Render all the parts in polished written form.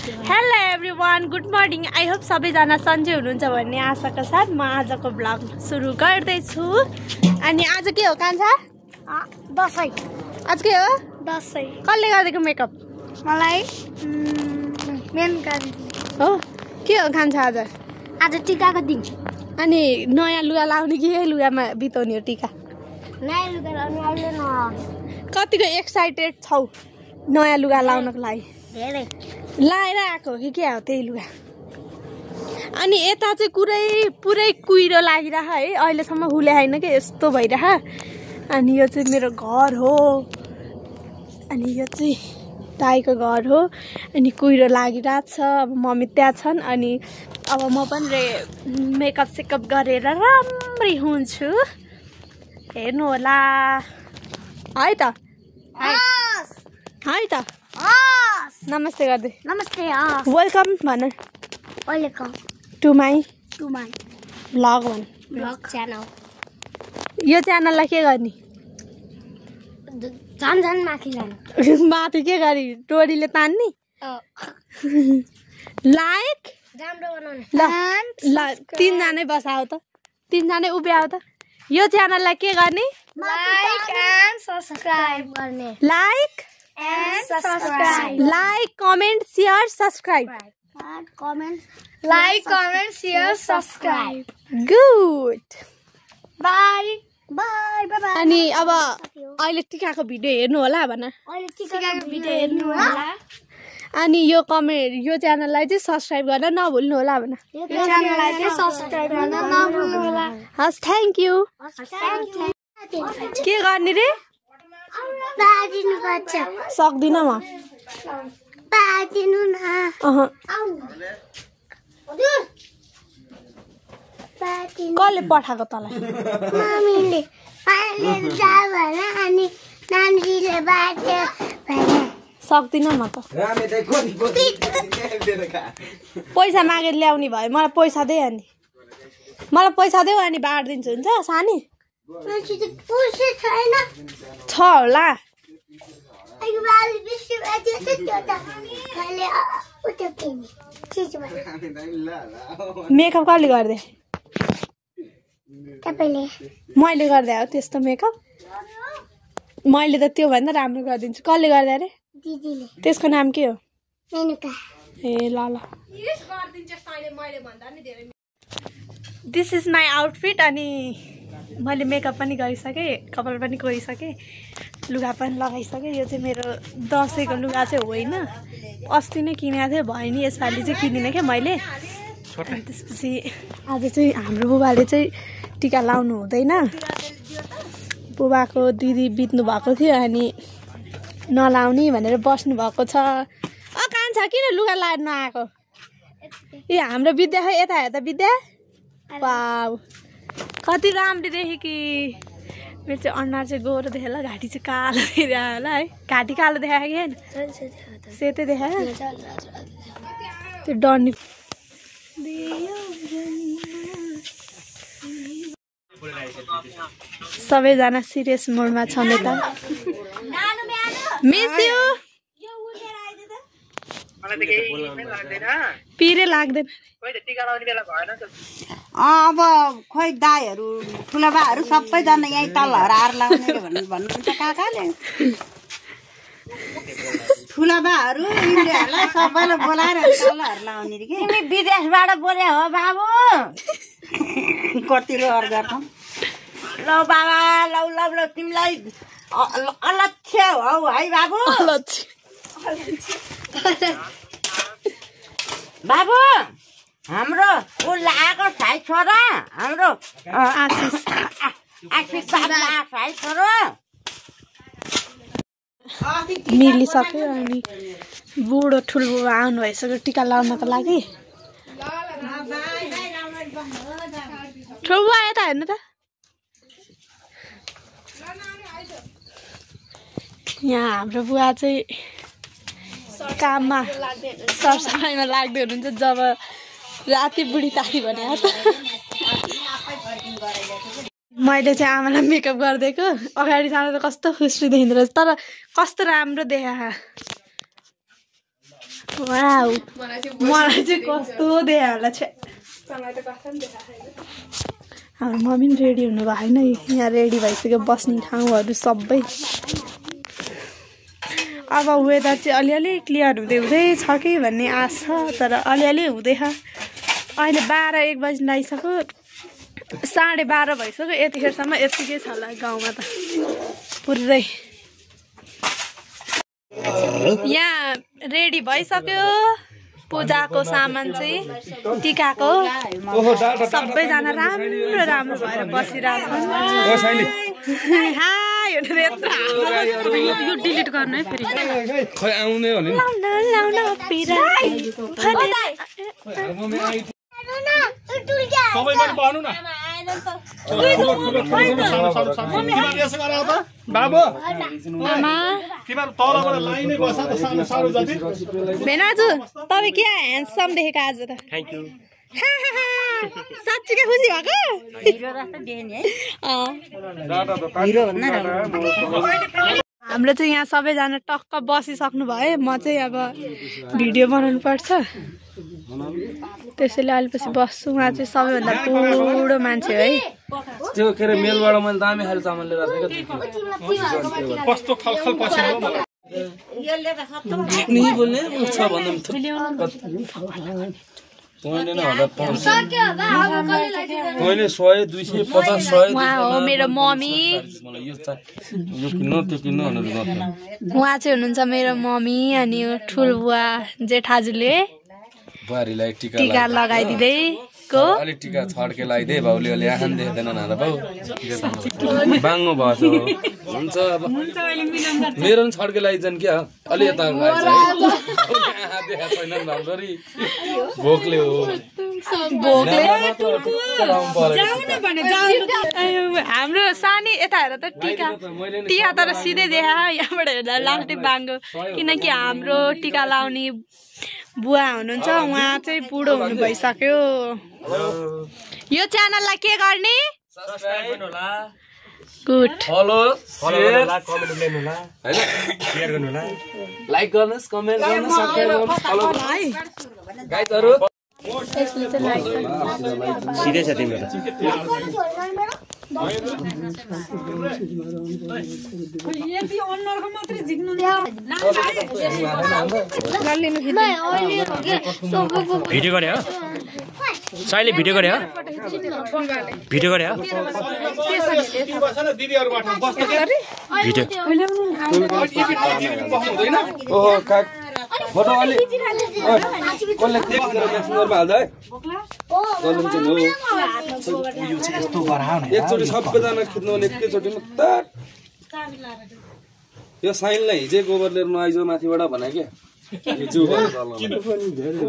Hello everyone, good morning. I hope सबैजना सन्चै हुनुहुन्छ भन्ने आशाका साथ म आजको ब्लग सुरु गर्दैछु। अनि आज के हो कान्छा? दसैँ। आज के हो? दसैँ। कसले गरेको मेकअप? मलाई मेनका हो। के हो कान्छा आज? आज टिकाको दिन। अनि नयाँ लुगा लाउने कि यही लुगामा बिताउने हो टिका? नयाँ लुगा लाउने अहिले न। कतिको एक्साइटेड छौ नयाँ लुगा लाउनको लागि? धेरै। लाएर आएको हो कि क्या हो त्यही लुगा? अनि यता चाहिँ पुरै कुहिरो लागिरह है, अहिलेसम्म हुले होइन कि यस्तो भइरह। अनि यो चाहिँ मेरो घर हो, अनि यो चाहिँ दाइको घर हो। अनि कुहिरो लागिरहेको छ। अब मम्मी त्यहाँ छन्। अनि अब म पनि मेकअप सेकअप गरेर राम्रै हुन्छु, हेर्नु होला है त। है त। नमस्ते गर्दै। नमस्ते। वेलकम भन। वेलकम टु माई भ्लग भन। Vlog channel. यो च्यानललाई के गर्ने? झन् माथि जानु। माथि के गरी टोरीले तान्ने? लाइक राम्रो बनाउने। ल तीनजनै बसाओ त, तीनजनै उभ्याओ त। यो च्यानललाई के गर्ने? लाइक एन्ड सब्स्क्राइब गर्ने। Like and subscribe. Like comment share subscribe. Like comment share subscribe. Good. By by by. अनि अब अहिले टिकाको भिडियो हेर्नु होला भन। अहिले टिकाको भिडियो हेर्नु होला। अनि यो च्यानललाई चाहिँ सब्स्क्राइब गर्न नभुल्नु होला भन। यो च्यानललाई चाहिँ सब्स्क्राइब गर्न नभुल्नु होला। हस्, थ्याङ्क यू। के गर्ने रे? बादिनु पर्छ। सक्दिनँ म। बादिनु न। कसले पठाएको तँलाई? मम्मीले जा भन अनि नानीले बाट्यो भने। सक्दिनँ म त। पैसा मागेर ल्याउने भयो, मलाई पैसा दे। अनि मलाई पैसा देऊ अनि बाँडिदिन्छु, हुन्छ सानी? पैसा छैन। छ होला। मेकअप कसले गरिदिए? तपाईँले। मैले गर्दा हो त्यस्तो मेकअप? मैले त त्योभन्दा राम्रो गरिदिन्छु। कसले गर्दा अरे? दिदीले। त्यसको नाम के हो? मेनुका। ए ल ल। This is my outfit. अनि मैले मेकअप पनि गरिसकेँ, कपाल पनि कोरिसकेँ, लुगा पनि लगाइसकेँ। यो चाहिँ मेरो दसैँको लुगा चाहिँ होइन, अस्ति नै किनेको थियो, भयो नि यसपालि चाहिँ किनिनँ क्या मैले। अनि त्यसपछि आज चाहिँ हाम्रो बुबाले चाहिँ टिका लाउनु हुँदैन, बुबाको दिदी बित्नु भएको थियो, अनि नलाउने भनेर बस्नु भएको छ। कान्छा किन लुगा लाएर नआएको? ए हाम्रो विद्या खै, यता हेर त विद्या। वाउ, कति राम्रो देखेँ कि। मेरो चाहिँ अनुहार चाहिँ गोरो देखेँ ल, घाँटी चाहिँ कालो देखिरहेको होला है। घाँटी कालो देखाएको कि होइन? सेतै देखायो। त्यो डन्डी सबैजना सिरियस मोडमा छन् यता। Miss you. पिरे लाग्दैन। अब खोइ दाईहरू ठुला बाहरू सबैजना यहीँ तल हराएर लाउने भन्नुहुन्छ काकाले। ठुला बाहरू इन्डियाहरूलाई सबैलाई बोलाएर तलहरू लाउने कि। तिमी विदेशबाट बोले हो बाबु? कति रहर गर्छौ? लौ बाबा, लौ लौ लौ, तिमीलाई अलक्ष्य हौ है बाबु? बाबु, हाम्रो ऊ लागेको साई छोरा, हाम्रो आशिष साई छोरो मिलिसक्यो। अनि बुढो ठुलो आउनु भइसक्यो टिका लाउनको लागि। ठुलो आयो त हेर्नु त। यहाँ हाम्रो बुवा चाहिँ काममा सरसफाइमा लाग्दै हुनुहुन्छ जब राति बुढी तारी भने। मैले चाहिँ आमालाई मेकअप गरिदिएको, अगाडि जाँदा त कस्तो खुसी देखिँदो रहेछ, तर कस्तो राम्रो देखा। वाउ मलाई चाहिँ कस्तो देखायो होला छे हाम्रो मम्मी पनि रेडी हुनु भएको छैन यहाँ रेडी भइसक्यो बस्ने ठाउँहरू सबै अब वेदर चाहिँ अलिअलि क्लियर हुँदै हुँदै छ कि भन्ने आश छ तर अलिअलि हुँदैछ अहिले 12-1 बजी लागिसक्यो 12:30 भइसक्यो यतिखेरसम्म यतिकै छ होला गाउँमा त पुरै यहाँ रेडी भइसक्यो पूजाको सामान चाहिँ टिकाको सबैजना राम्रो राम्रो भएर बसिरहेछन् यो डिलिट गर्नु है फेरि खै आउने भने सबै पनि बस्नु न बाबु भेनाजु तपाईँ के ह्यान्डसम देखेको आज त थ्याङ्क यू साँच्चीकै खुसी भएको हाम्रो चाहिँ यहाँ सबैजना टक्क बसिसक्नु भयो म चाहिँ अब भिडियो बनाउनु पर्छ त्यसैले अलिपछि बस्छु उहाँ चाहिँ सबैभन्दा बुढो मान्छे है त्यो के अरे मेलबाट मैले दामी खाले चामल लिएर आएको कस्तो खलखल पसिना हो नि बोल्ने छ भन्दा मैले 100 250 उहाँ हो मेरो मम्मी उहाँ चाहिँ हुनुहुन्छ मेरो मम्मी अनि ठुल बुवा जेठाजुले बुहारीलाई टिका लगाइदिँदैको अलि टिका छड्के लगाइदिए बाउले अलि आँखा देख्दैन न बाउ बाङ्गो भएछ हुन्छ अब मेरो पनि छड्के लगाइदिन्छन् क्या अलि यता भोकले हो हाम्रो सानी यता हेर त टिका तर सिधै देखा यहाँबाट हेर्दा लास्टै बाङ्गो किनकि हाम्रो टिका लाउने बुवा हुनुहुन्छ उहाँ चाहिँ बुढो हुनु भइसक्यो यो च्यानललाई के गर्ने गुड फलो लाइक गर्नुहोस् कमेन्ट गर्नुहोस् सब्स्क्राइब गर्नुहोस् फलो गाइजहरु सिधै छ तिम्रो भिडियो गरे हो साइले भिडियो गरे हो भिडियो गरे हो ओहो काक फोटो अलि कसले क्लिक गरेर म्याक्सिममा हाल्दा है गर्नु चाहिँ हो यो चाहिँ यस्तो गराउ न एकचोटी सबैजना खिच्नु भने एकैचोटी मात्र यो साइनलाई हिजो गोबर लिएर नआइजो माथिबाट भने के हिजो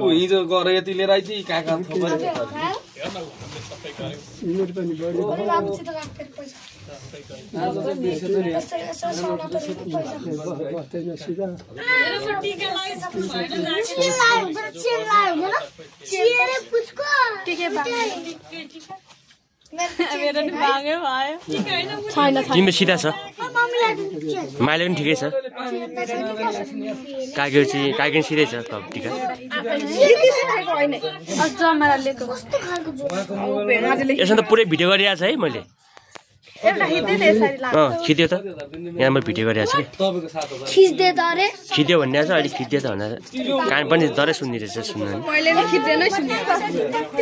हिजो गएर यति लिएर आइति काका तिम्रो सिधा छ माइले पनि ठिकै छ कागे सिधै छ टिका यसमा त पुरै भिडियो गरिरहेको छ है मैले खिच्यो त यहाँ मैले भिडियो गरिरहेको छु खिच्यो भन्ने छ अलिक खिच्यो त भन्दा कान पनि डरै सुन्ने रहेछ सुन्नु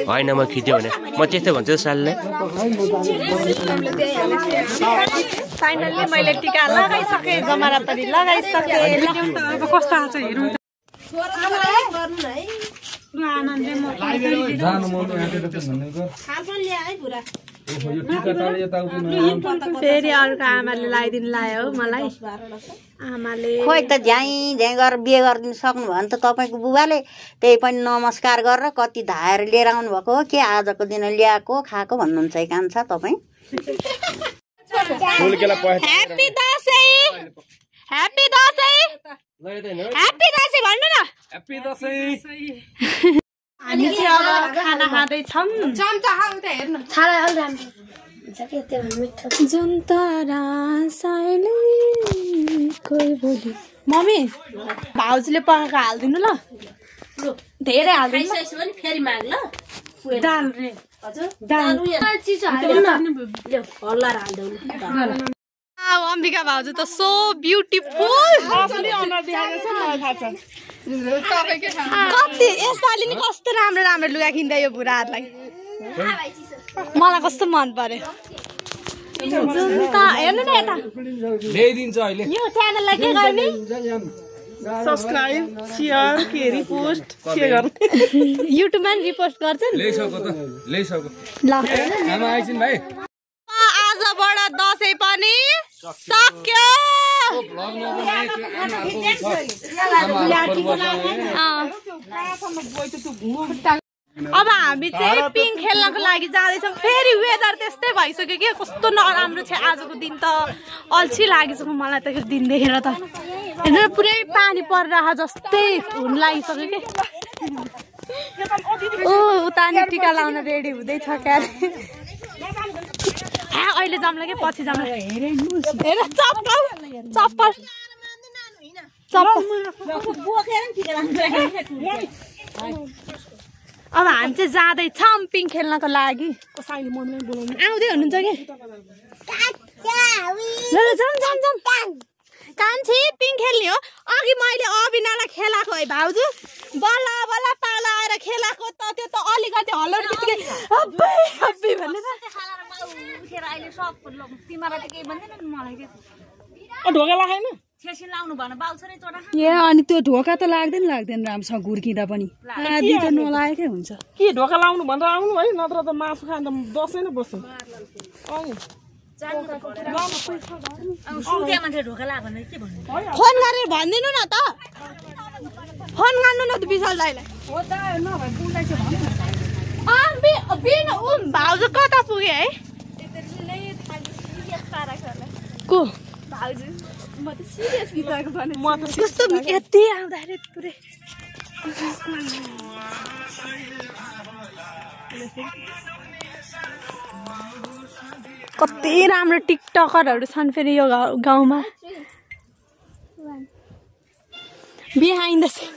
होइन म खिच्यो भने म त्यस्तै भन्छु साललाई फाइनल्ली मैले टिका लगाइसकेँ जमारा पनि लगाइसकेँ कस्तो आएको छ हेरौँ फेरि अर्को आमाले लगाइदिनु लायो हो मलाई आमाले खोइ त झ्याइ गरेर बिहे गरिदिनु सक्नु भयो भने त तपाईँको बुबाले त्यही पनि नमस्कार गरेर कति धाएर लिएर आउनु भएको हो के आजको दिन ल्याएको खाएको भन्नुहुन्छ है कान्छा तपाईँ happy Dashain happy Dashain happy Dashain भन्नु न ह्याप्पी दसैँ हामी चाहिँ अब खाना खाँदैछौँ जुन तारा साइले कोही बोली मम्मी भाउजूले पकाएको हालिदिनु ल धेरै हालिदिनु फेरि माग ल दाल रे हजुर दाल चिसो हाल्दैन हल्लाएर हाल्दैन अम्बिका भाउजू त सो ब्युटिफुल कति यसपालि नि कस्तो राम्रो राम्रो लुगा किन्दा यो बुढाहरूलाई मलाई कस्तो मन पर्यो हेर्नु न यता ल्याइदिन्छ अहिले यो च्यानललाई के गर्ने सब्स्क्राइब शेयर के रिपोस्ट के गर्ने युट्युबमा नि रिपोस्ट गर्छ नि ल्याइसक्यो त ल्याइसक्यो ल आमा आइसिन् भाइ आजबाट दसैँ पनि सक्यो अब हामी चाहिँ पिङ खेल्नको लागि जाँदैछौँ फेरि वेदर त्यस्तै भइसक्यो कि कस्तो नराम्रो छ आजको दिन त अल्छी लागिसक्यो मलाई त यो दिन देखेर त होइन पुरै पानी परिरह जस्तै हुन लागिसक्यो कि ओ उता नि टिका लाउन रेडी हुँदैछ क्या अहिले जाउँला कि पछि जाउँला हेर चप्पल चप्पल अब हामी चाहिँ जाँदैछौँ पिङ खेल्नको लागि आउँदै हुनुहुन्छ कि कान्छी पिङ खेल्ने हो अघि मैले अबिनालाई खेलाएको है भाउजू बल्ल बल्ल पालो आएर खेलाएको त त्यो त अलिकति हल्लाउने बित्तिकै हब्बी हब्बी भनेर ढोका लगाएन ए अनि त्यो ढोका त लाग्दैन राम्रोसँग गुर्किँदा पनि आदि त नलागेकै हुन्छ के ढोका लाउनु भनेर आउनु है नत्र त मासु खान त दसैँ नै बस्छ फोन गरेर भनिदिनु न त फोन गर्नु न त विशाल दाइलाई भाउजू कता पुगे है को कस्तो यति आउँदाखेरि पुरै कति राम्रो टिकटकरहरू छन् फेरि यो गाउँमा बिहाइन्ड द सिन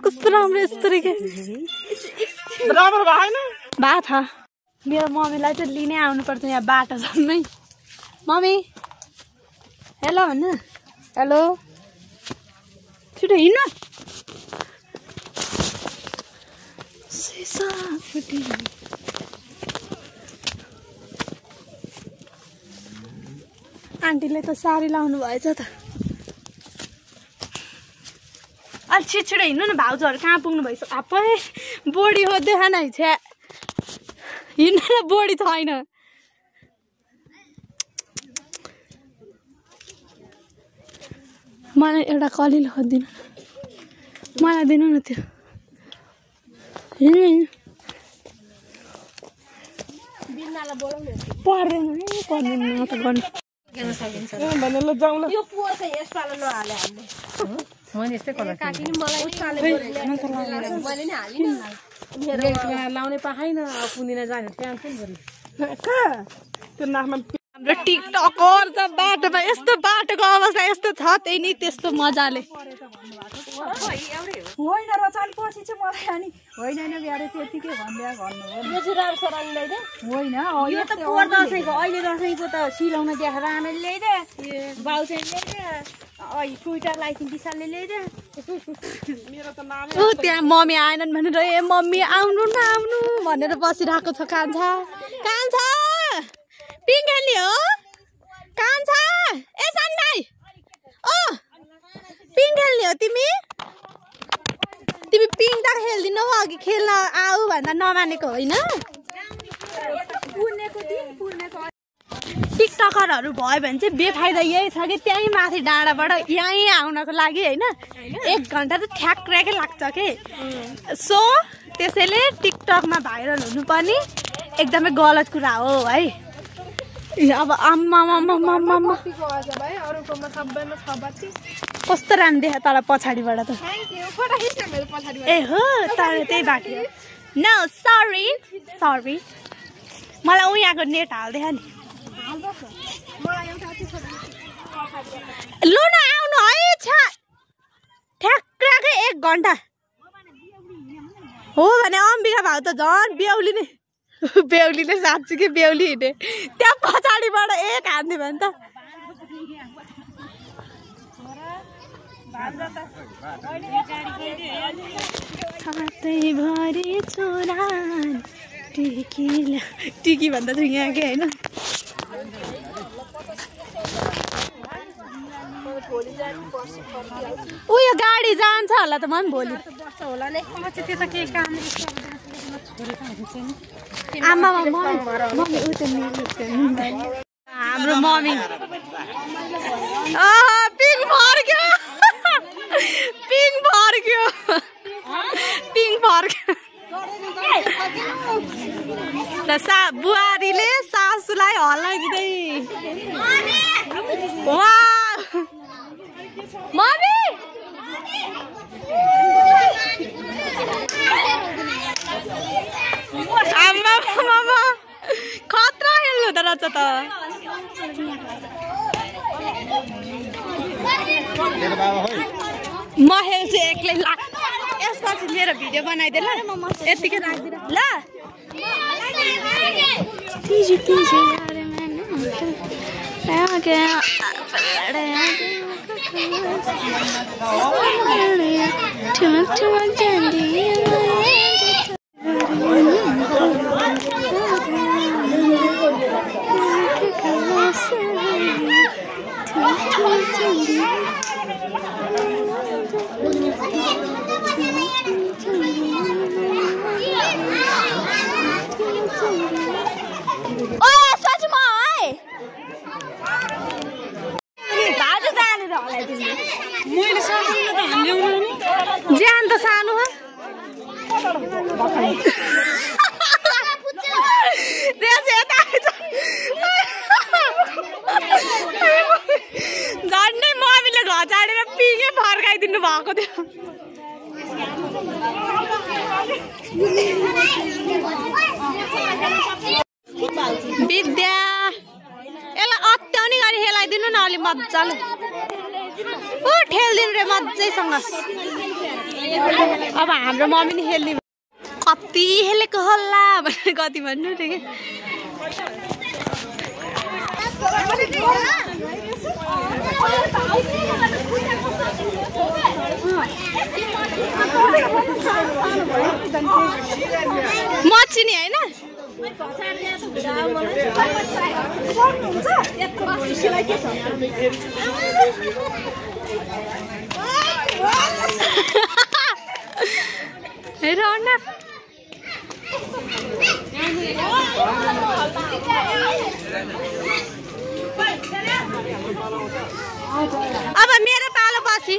कस्तो राम्रो यस्तो रहेछ बराबर भएन भएको छ मेरो मम्मीलाई चाहिँ लिनै आउनुपर्छ यहाँ बाटो जम्मै मम्मी हेलो भन्नु हेलो छिटो हिँड्नु आन्टीले त साडी लाउनु भएछ त अलि छिटो हिँड्नु न भाउजूहरू कहाँ पुग्नु भइसक्यो आप्पै बोडी हो देखा नै छ्या हिँड्नु न बोडी छैन मलाई एउटा कलिलो खोजिदिनु मलाई दिनु न त्यो पर्दैन पर्दैन त गर्नु भनेर जाउँ ल यो पोर चाहिँ यसपालो नहाले हामीले मैले यस्तै कलर काकी नि मलाई मैले नि हालिन लाउने पाएन पुदिना जाने टेन्सन गर्नु त्यो नाकमा हाम्रो टिकटकर त बाटोमा यस्तो बाटोको अवस्था यस्तो छ त्यही नि त्यस्तो मजाले होइन र चाल पछि चाहिँ मलाई अनि होइन बिहार त्यतिकै भन्दै भन्नु हो यो चाहिँ राम्रो सरानी ल्याइदे होइन यो त पोहोर दसैँको अहिले दसैँको त सिलाउन देखाएर आमाले ल्याइदे बाउ चाहिँ ल्याइदे स्वेटर लाइकिन विशालले ल्याइदे त्यहाँ मम्मी आएनन् भनेर ए मम्मी आउनु न आउनु भनेर बसिरहेको छ कान्छा कान्छा पिङ खेल्ने हो कान्छा ए सानी भाइ ओ पिङ खेल्ने हो तिमी पिङ त खेल्दिनौ अघि खेल्न आऊ भन्दा नमानेको होइन टिकटकरहरू भयो भने चाहिँ बेफाइदा यही छ कि त्यहीँ माथि डाँडाबाट यहीँ आउनको लागि होइन 1 घन्टा त ठ्याक्कै लाग्छ कि सो त्यसैले टिकटकमा भाइरल हुनु पनि एकदमै गलत कुरा हो है अब आम्मा कस्तो राम्रो देखा तल पछाडिबाट त ए हो तर त्यही बाटो नो सरी सरी मलाई उहाँको नेट हाल्दै नि लु न आउनु है ठ्याक्कै 1 घन्टा हो भने अम्बिका भाउ त झन् बेहुलीले साँच्चीकै बेहुली हिँडे त्यहाँ पछाडिबाट एक हान्ने भयो नि त भरि छोरा टिकी भन्दा चाहिँ यहाँकै होइन उयो गाडी जान्छ होला त म पनि भोलि हाम्रो मम्मी पिङ फर्क्यो र बुहारीले सासूलाई हल्लाइदिँदै मम्मी आमा खतरा खेल्नु हुँदो रहेछ त म खेल्छु एक्लै ला यसपछि मेरो भिडियो बनाइदे ल यतिकै राखिदिएर ल ज्यान त सानो हो झन्डै मम्मीले घचाडेर पिङै फर्काइदिनु भएको थियो विद्या यसलाई अत्याउने गरी खेलाइदिनु न अलि मजाले ऊ ठेल्दिनु रे मजैसँग अब हाम्रो मम्मी नि खेल्ने कति खेलेको होला भनेर कति भन्नु थियो कि मचिनी होइन हेर अन्ना अब मेरो पालो पछि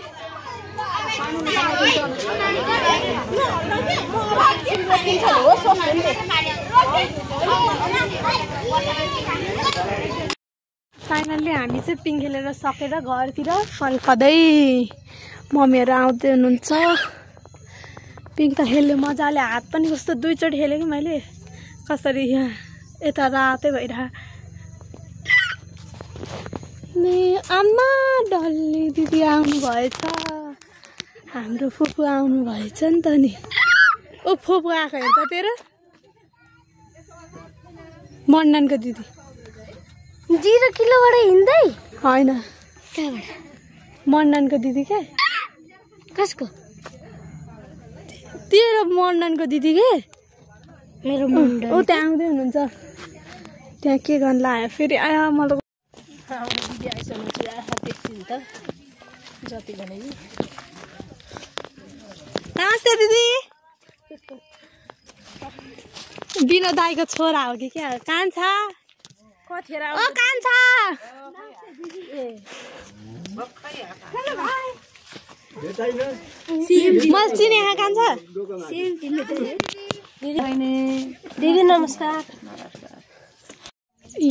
फाइनल्ली हामी चाहिँ पिङ खेलेर सकेर घरतिर फर्कदै मम्मीहरू आउँदै हुनुहुन्छ पिङ त खेल्यो मजाले हात पनि कस्तो 2 चोटि खेलेँ कि मैले कसरी यहाँ यता रातै भइरह आमा डल्ली दिदी आउनु भएछ हाम्रो फुपू आउनु भएछ नि त नि ओ फुपू आएको हेर त तेरो मण्डनको दिदी 0 किलोबाट हिँड्दै होइन कहाँबाट मण्डनको दिदी क्या कसको तेरो मण्डनको दिदी के मेरो मण्डन ऊ त्यहाँ आउँदै हुनुहुन्छ त्यहाँ के गर्न लाग्यो फेरि आयो मलाई दिदी आइसकेपछि आँखा देख्छु नि त जति भने नमस्ते दिदी बिना दाईको छोरा हो कि क्या कान्छा कतिखेर ओ कान्छा मलाई चिने कान्छा दिदी नमस्कार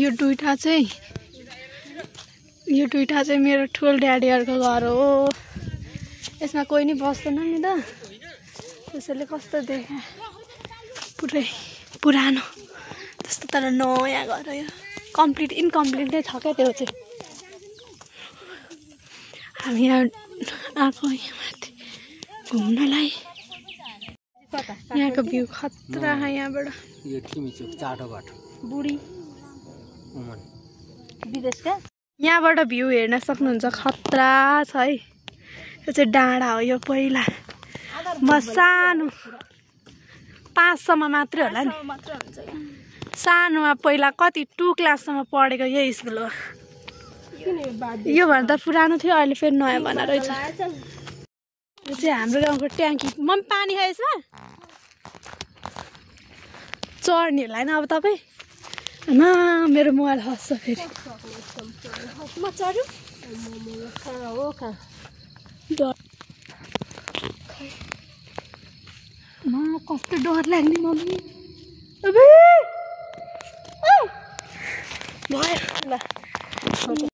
यो दुईटा चाहिँ मेरो ठुल ड्याडीहरूको घर हो यसमा कोही नि बस्दैन नि त त्यसैले कस्तो देखे पुरै पुरानो त्यस्तो तर नयाँ घर हो यो कम्प्लिट इन्कम्प्लिट नै छ क्या त्यो चाहिँ हामी यहाँ आएको यहाँ माथि घुम्नलाई यहाँको भ्यू खतरा है यहाँबाट यो तिमी चोक चाटो बाटो बुढी उमन विदेशका यहाँबाट भ्यू हेर्न सक्नुहुन्छ खतरा छ है यो चाहिँ डाँडा हो यो पहिला म सानो 5 सम्म मात्रै होला नि सानोमा पहिला कति 2 क्लाससम्म पढेको यही स्कुल हो यो भन्दा पुरानो थियो अहिले फेरि नयाँ बना रहेछ यो चाहिँ हाम्रो गाउँको ट्याङ्की मम्मी पानी खायो यसमा चढ्ने होला होइन अब तपाईँ मेरो मोबाइल हस्छ फेरि म चढ्यो कस्तो डर लाग्ने मम्मी भयो ल